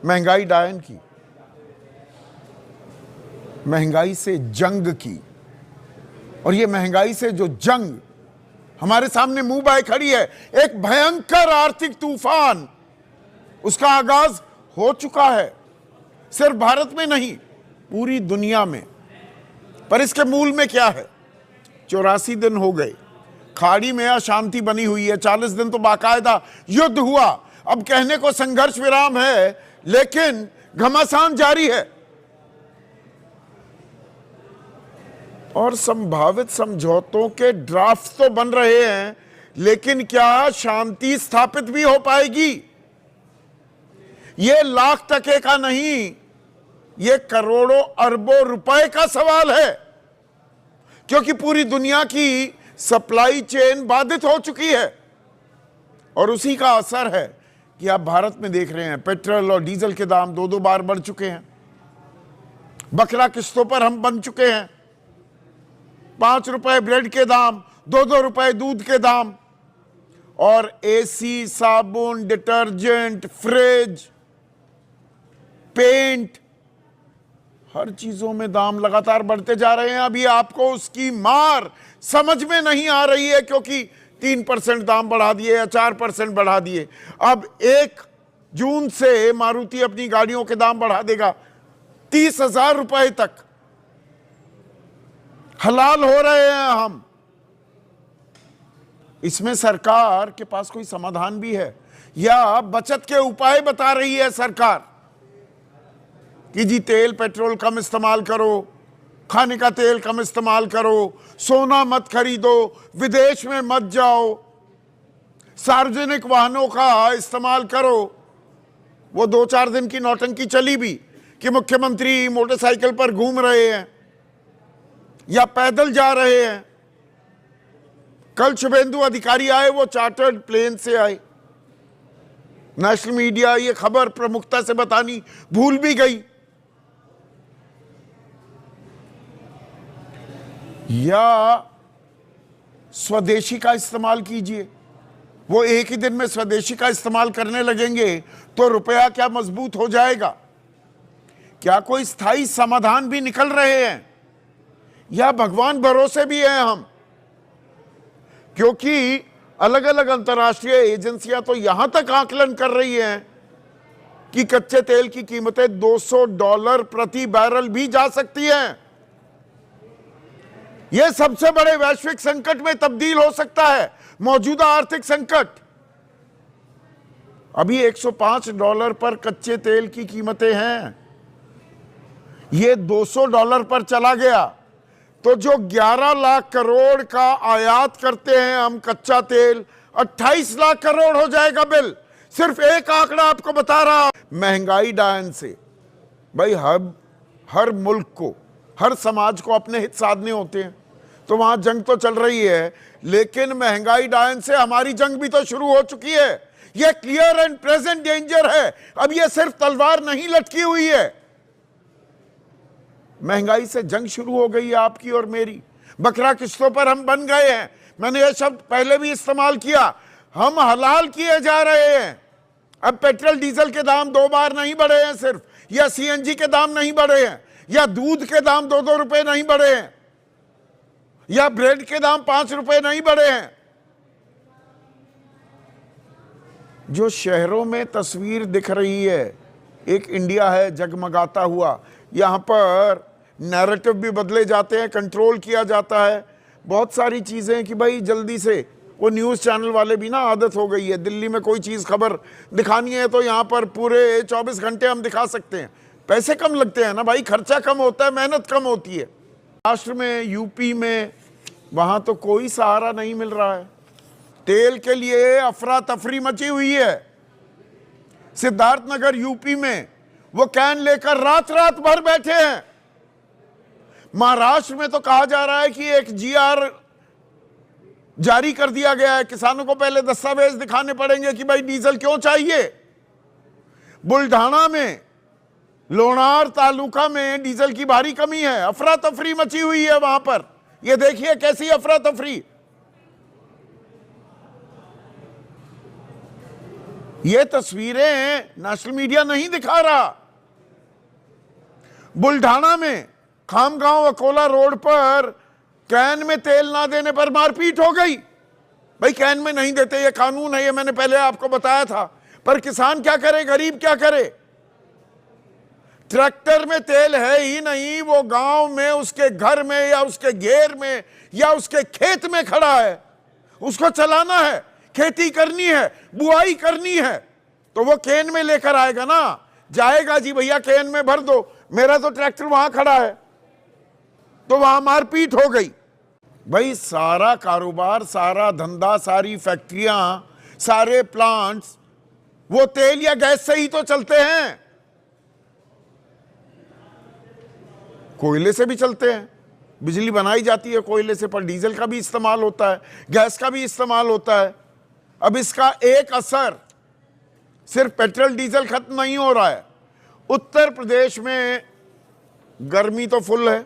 महंगाई डायन की, महंगाई से जंग की। और ये महंगाई से जो जंग हमारे सामने मुंह बाए खड़ी है, एक भयंकर आर्थिक तूफान, उसका आगाज हो चुका है, सिर्फ भारत में नहीं पूरी दुनिया में। पर इसके मूल में क्या है? 84 दिन हो गए, खाड़ी में अशांति बनी हुई है, 40 दिन तो बाकायदा युद्ध हुआ। अब कहने को संघर्ष विराम है, लेकिन घमासान जारी है और संभावित समझौतों के ड्राफ्ट तो बन रहे हैं, लेकिन क्या शांति स्थापित भी हो पाएगी? यह लाख टके का नहीं, यह करोड़ों अरबों रुपए का सवाल है, क्योंकि पूरी दुनिया की सप्लाई चेन बाधित हो चुकी है। और उसी का असर है कि आप भारत में देख रहे हैं पेट्रोल और डीजल के दाम 2-2 बार बढ़ चुके हैं, बकरा किस्तों पर हम बन चुके हैं, 5 रुपए ब्रेड के दाम, 2-2 रुपए दूध के दाम, और एसी, साबुन, डिटर्जेंट, फ्रिज, पेंट, हर चीजों में दाम लगातार बढ़ते जा रहे हैं। अभी आपको उसकी मार समझ में नहीं आ रही है, क्योंकि 3% दाम बढ़ा दिए या 4% बढ़ा दिए। अब 1 जून से मारुति अपनी गाड़ियों के दाम बढ़ा देगा 30,000 रुपए तक। हलाल हो रहे हैं हम। इसमें सरकार के पास कोई समाधान भी है या बचत के उपाय बता रही है सरकार कि जी तेल पेट्रोल कम इस्तेमाल करो, खाने का तेल कम इस्तेमाल करो, सोना मत खरीदो, विदेश में मत जाओ, सार्वजनिक वाहनों का इस्तेमाल करो। वो 2-4 दिन की नौटंकी चली भी कि मुख्यमंत्री मोटरसाइकिल पर घूम रहे हैं या पैदल जा रहे हैं। कल शुभेंदु अधिकारी आए, वो चार्टर्ड प्लेन से आए। नेशनल मीडिया ये खबर प्रमुखता से बतानी भूल भी गई। या स्वदेशी का इस्तेमाल कीजिए। वो एक ही दिन में स्वदेशी का इस्तेमाल करने लगेंगे तो रुपया क्या मजबूत हो जाएगा? क्या कोई स्थायी समाधान भी निकल रहे हैं या भगवान भरोसे भी हैं हम? क्योंकि अलग अलग अंतर्राष्ट्रीय एजेंसियां तो यहां तक आकलन कर रही हैं कि कच्चे तेल की कीमतें $200 प्रति बैरल भी जा सकती हैं। यह सबसे बड़े वैश्विक संकट में तब्दील हो सकता है, मौजूदा आर्थिक संकट। अभी $105 पर कच्चे तेल की कीमतें हैं, यह $200 पर चला गया तो जो 11 लाख करोड़ का आयात करते हैं हम कच्चा तेल, 28 लाख करोड़ हो जाएगा बिल। सिर्फ एक आंकड़ा आपको बता रहा। महंगाई डायन से भाई हर मुल्क को, हर समाज को अपने हित साधने होते हैं, तो वहां जंग तो चल रही है, लेकिन महंगाई डायन से हमारी जंग भी तो शुरू हो चुकी है। यह क्लियर एंड प्रेजेंट डेंजर है। अब यह सिर्फ तलवार नहीं लटकी हुई है, महंगाई से जंग शुरू हो गई है आपकी और मेरी। बकरा किस्तों पर हम बन गए हैं। मैंने यह शब्द पहले भी इस्तेमाल किया। हम हलाल किए जा रहे हैं। अब पेट्रोल डीजल के दाम 2 बार नहीं बढ़े हैं सिर्फ, या सीएनजी के दाम नहीं बढ़े हैं, या दूध के दाम 2-2 रुपए नहीं बढ़े हैं, या ब्रेड के दाम 5 रुपए नहीं बढ़े हैं। जो शहरों में तस्वीर दिख रही है, एक इंडिया है जगमगाता हुआ। यहां पर नैरेटिव भी बदले जाते हैं, कंट्रोल किया जाता है, बहुत सारी चीजें कि भाई जल्दी से। वो न्यूज़ चैनल वाले भी ना, आदत हो गई है, दिल्ली में कोई चीज़ खबर दिखानी है तो यहाँ पर पूरे 24 घंटे हम दिखा सकते हैं। पैसे कम लगते हैं ना भाई, खर्चा कम होता है, मेहनत कम होती है। महाराष्ट्र में, यूपी में, वहाँ तो कोई सहारा नहीं मिल रहा है। तेल के लिए अफरा तफरी मची हुई है। सिद्धार्थनगर यूपी में वो कैन लेकर रात रात भर बैठे हैं। महाराष्ट्र में तो कहा जा रहा है कि एक जीआर जारी कर दिया गया है, किसानों को पहले दस्तावेज दिखाने पड़ेंगे कि भाई डीजल क्यों चाहिए। बुल्ढाना में, लोनार तालुका में डीजल की भारी कमी है, अफरा तफरी मची हुई है वहां पर। यह देखिए कैसी अफरा तफरी। ये तस्वीरें नेशनल मीडिया नहीं दिखा रहा। बुल्ढाना में खामगांव अकोला रोड पर कैन में तेल ना देने पर मारपीट हो गई। भाई कैन में नहीं देते, ये कानून है, ये मैंने पहले आपको बताया था, पर किसान क्या करे, गरीब क्या करे? ट्रैक्टर में तेल है ही नहीं, वो गांव में उसके घर में या उसके घेर में या उसके खेत में खड़ा है, उसको चलाना है, खेती करनी है, बुआई करनी है, तो वो कैन में लेकर आएगा ना, जाएगा जी भैया कैन में भर दो, मेरा तो ट्रैक्टर वहां खड़ा है, तो वहां मारपीट हो गई। भाई सारा कारोबार, सारा धंधा, सारी फैक्ट्रियां, सारे प्लांट्स वो तेल या गैस से ही तो चलते हैं, कोयले से भी चलते हैं, बिजली बनाई जाती है कोयले से, पर डीजल का भी इस्तेमाल होता है, गैस का भी इस्तेमाल होता है। अब इसका एक असर सिर्फ पेट्रोल डीजल खत्म नहीं हो रहा है, उत्तर प्रदेश में गर्मी तो फुल है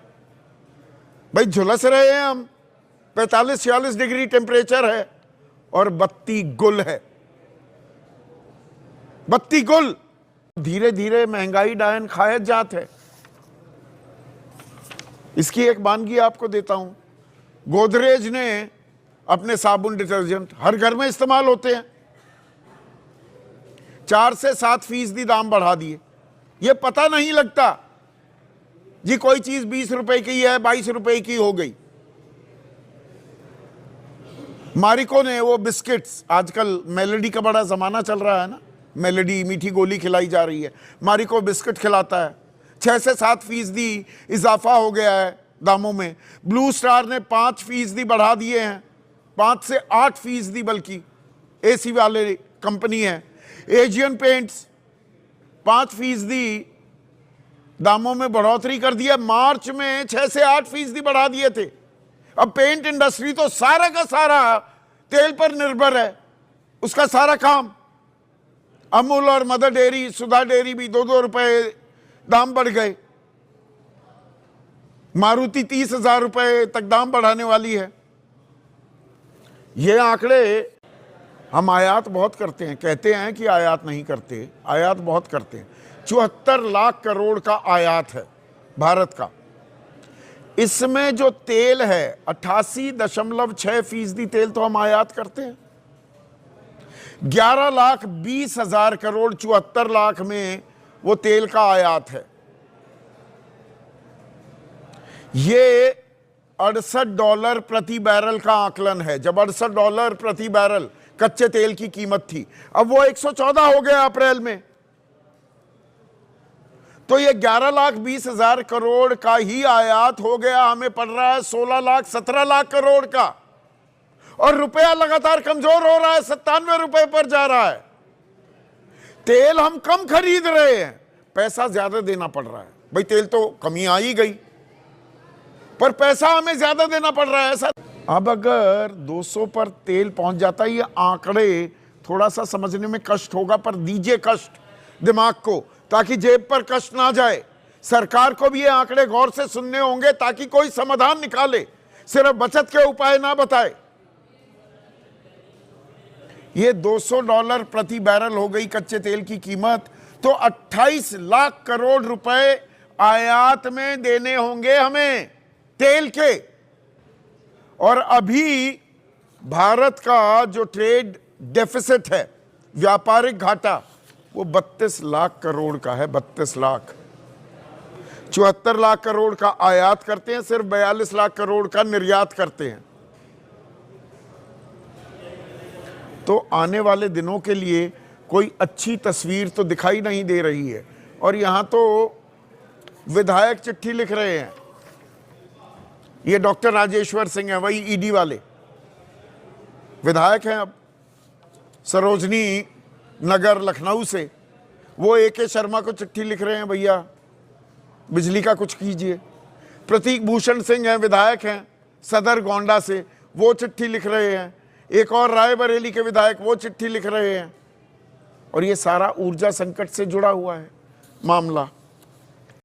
भाई, झुलस रहे हैं हम, 45-46 डिग्री टेम्परेचर है और बत्ती गुल है, बत्ती गुल। धीरे धीरे महंगाई डायन खायत जात है। इसकी एक वानगी आपको देता हूं। गोदरेज ने अपने साबुन डिटर्जेंट हर घर में इस्तेमाल होते हैं, 4 से 7% दाम बढ़ा दिए। ये पता नहीं लगता जी कोई चीज 20 रुपए की है, 22 रुपए की हो गई। मारिको ने वो बिस्किट्स, आजकल मेलेडी का बड़ा जमाना चल रहा है ना, मेलेडी मीठी गोली खिलाई जा रही है, मारिको बिस्किट खिलाता है, 6 से 7% इजाफा हो गया है दामों में। ब्लू स्टार ने 5% बढ़ा दिए हैं, 5 से 8% बल्कि, एसी वाले कंपनी है। एशियन पेंट्स 5% दामों में बढ़ोतरी कर दिया, मार्च में 6 से 8% बढ़ा दिए थे। अब पेंट इंडस्ट्री तो सारा का सारा तेल पर निर्भर है, उसका सारा काम। अमूल और मदर डेयरी, सुधा डेयरी भी 2-2 रुपए दाम बढ़ गए। मारुति 30,000 रुपए तक दाम बढ़ाने वाली है। ये आंकड़े, हम आयात बहुत करते हैं, कहते हैं कि आयात नहीं करते, आयात बहुत करते हैं। 74 लाख करोड़ का आयात है भारत का। इसमें जो तेल है 88.6% तेल तो हम आयात करते हैं। 11,20,000 करोड़ 74 लाख में वो तेल का आयात है। ये $68 प्रति बैरल का आकलन है। जब $68 प्रति बैरल कच्चे तेल की कीमत थी, अब वो 114 हो गया अप्रैल में, तो ये 11,20,000 करोड़ का ही आयात हो गया। हमें पड़ रहा है 16 लाख 17 लाख करोड़ का, और रुपया लगातार कमजोर हो रहा है, 97 रुपए पर जा रहा है। तेल हम कम खरीद रहे हैं, पैसा ज्यादा देना पड़ रहा है। भाई तेल तो कमी आ ही गई, पर पैसा हमें ज्यादा देना पड़ रहा है सर। अब अगर 200 पर तेल पहुंच जाता है, ये आंकड़े थोड़ा सा समझने में कष्ट होगा, पर दीजिए कष्ट दिमाग को, ताकि जेब पर कष्ट ना जाए। सरकार को भी ये आंकड़े गौर से सुनने होंगे, ताकि कोई समाधान निकाले, सिर्फ बचत के उपाय ना बताए। ये $200 प्रति बैरल हो गई कच्चे तेल की कीमत, तो 28 लाख करोड़ रुपए आयात में देने होंगे हमें तेल के। और अभी भारत का जो ट्रेड डेफिसिट है, व्यापारिक घाटा, वो 32 लाख करोड़ का है। 32 लाख, 74 लाख करोड़ का आयात करते हैं, सिर्फ 42 लाख करोड़ का निर्यात करते हैं। तो आने वाले दिनों के लिए कोई अच्छी तस्वीर तो दिखाई नहीं दे रही है। और यहां तो विधायक चिट्ठी लिख रहे हैं। ये डॉक्टर राजेश्वर सिंह है, वही ईडी वाले विधायक हैं, अब सरोजनी नगर लखनऊ से। वो AK शर्मा को चिट्ठी लिख रहे हैं, भैया बिजली का कुछ कीजिए। प्रतीक भूषण सिंह हैं, विधायक हैं सदर गोंडा से, वो चिट्ठी लिख रहे हैं। एक और रायबरेली के विधायक, वो चिट्ठी लिख रहे हैं। और ये सारा ऊर्जा संकट से जुड़ा हुआ है मामला।